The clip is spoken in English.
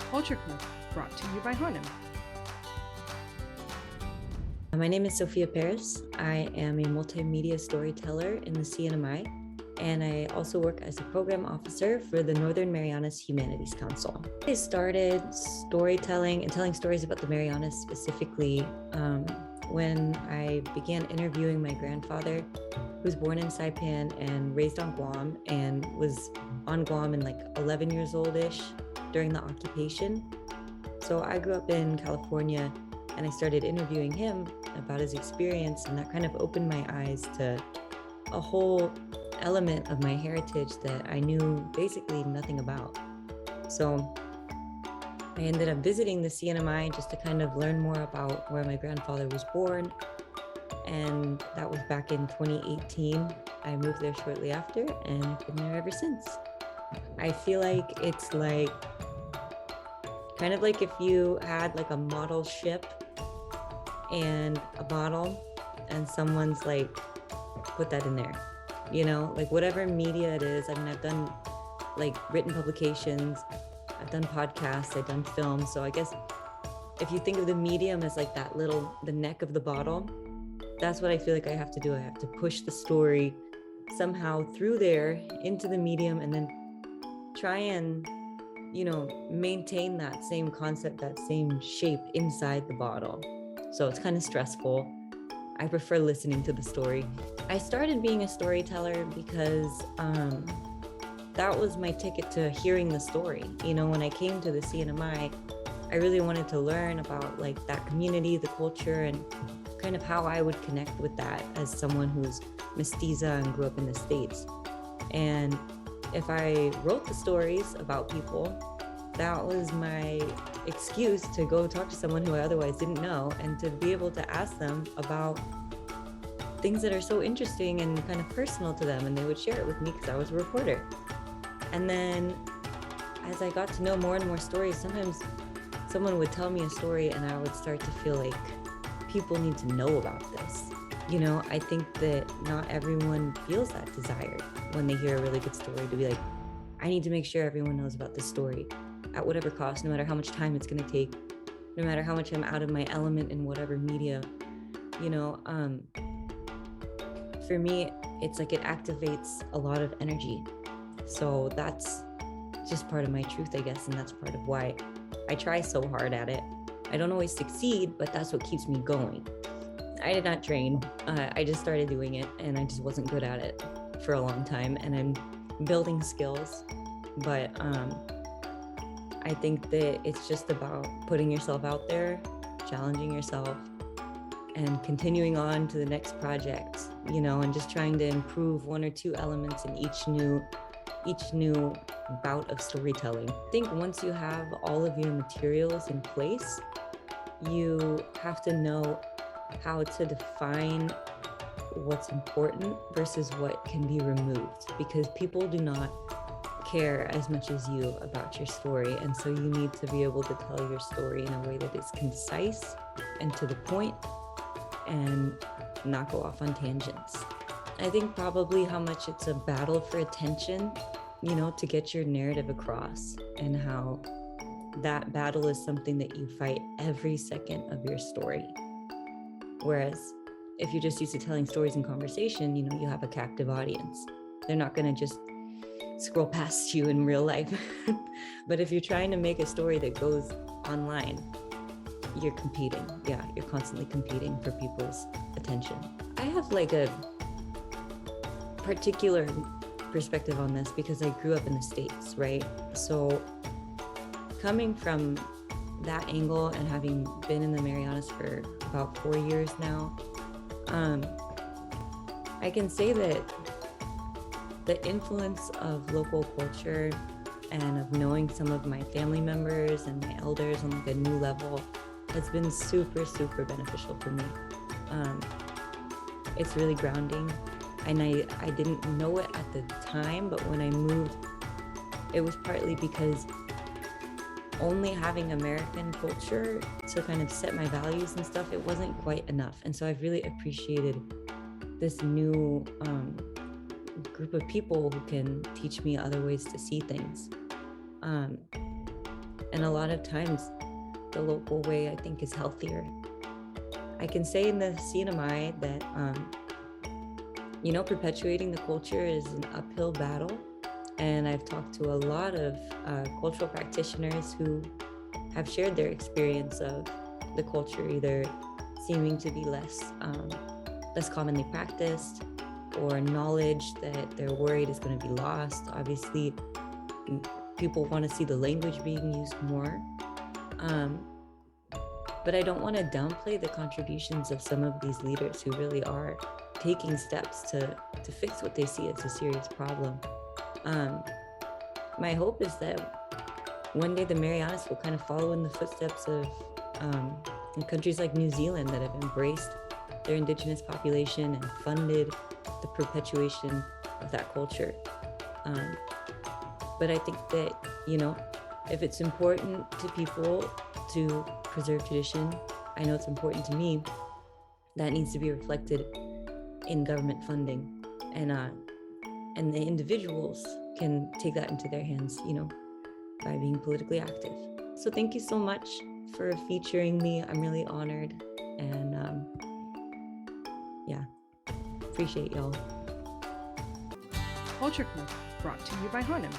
Culture Club, brought to you by Hanom. My name is Sophia Perez. I am a multimedia storyteller in the CNMI, and I also work as a program officer for the Northern Marianas Humanities Council. I started storytelling and telling stories about the Marianas specifically when I began interviewing my grandfather, who was born in Saipan and raised on Guam, and was on Guam in like 11 years old-ish during the occupation. So I grew up in California, and I started interviewing him about his experience, and that kind of opened my eyes to a whole element of my heritage that I knew basically nothing about. So I ended up visiting the CNMI just to kind of learn more about where my grandfather was born, and that was back in 2018. I moved there shortly after, and I've been there ever since. I feel like it's like kind of like if you had like a model ship and a bottle, and someone's like put that in there, you know, like whatever media it is. I mean, I've done like written publications, I've done podcasts, I've done films. So I guess if you think of the medium as like that little, the neck of the bottle, that's what I feel like I have to do. I have to push the story somehow through there into the medium, and then try and, you know, maintain that same concept, that same shape inside the bottle. So it's kind of stressful. I prefer listening to the story. I started being a storyteller because that was my ticket to hearing the story. You know, when I came to the CNMI, I really wanted to learn about like that community, the culture, and kind of how I would connect with that as someone who's mestiza and grew up in the States. And if I wrote the stories about people, that was my excuse to go talk to someone who I otherwise didn't know, and to be able to ask them about things that are so interesting and kind of personal to them, and they would share it with me because I was a reporter. And then as I got to know more and more stories, sometimes someone would tell me a story and I would start to feel like people need to know about this. You know, I think that not everyone feels that desire when they hear a really good story to be like, I need to make sure everyone knows about this story at whatever cost, no matter how much time it's going to take, no matter how much I'm out of my element in whatever media. You know, for me, it's like it activates a lot of energy. So that's just part of my truth, I guess, and that's part of why I try so hard at it. I don't always succeed, but that's what keeps me going. I did not train. I just started doing it, and I just wasn't good at it for a long time, and I'm building skills. But I think that it's just about putting yourself out there, challenging yourself, and continuing on to the next project, you know, and just trying to improve one or two elements in each new bout of storytelling. I think once you have all of your materials in place, you have to know how to define what's important versus what can be removed, because people do not care as much as you about your story. And so you need to be able to tell your story in a way that is concise and to the point, and not go off on tangents. I think probably how much it's a battle for attention, you know, to get your narrative across, and how that battle is something that you fight every second of your story. Whereas if you're just used to telling stories in conversation, you know, you have a captive audience. They're not going to just scroll past you in real life. But if you're trying to make a story that goes online, you're competing. Yeah, you're constantly competing for people's attention. I have like a particular perspective on this because I grew up in the States, right? So coming from that angle and having been in the Marianas for about 4 years now, I can say that the influence of local culture and of knowing some of my family members and my elders on like a new level has been super, super beneficial for me. It's really grounding, and I didn't know it at the time, but when I moved, it was partly because only having American culture to kind of set my values and stuff, it wasn't quite enough. And so I've really appreciated this new group of people who can teach me other ways to see things. And a lot of times, the local way, I think, is healthier. I can say in the CNMI that, perpetuating the culture is an uphill battle. And I've talked to a lot of cultural practitioners who have shared their experience of the culture either seeming to be less commonly practiced, or knowledge that they're worried is going to be lost. Obviously, people want to see the language being used more. But I don't want to downplay the contributions of some of these leaders who really are taking steps to fix what they see as a serious problem. My hope is that one day the Marianas will kind of follow in the footsteps of in countries like New Zealand that have embraced their indigenous population and funded the perpetuation of that culture. But I think that, if it's important to people to preserve tradition, I know it's important to me, that needs to be reflected in government funding. And the individuals can take that into their hands, by being politically active. So thank you so much for featuring me. I'm really honored, and appreciate y'all. Culture Club, brought to you by Hanom.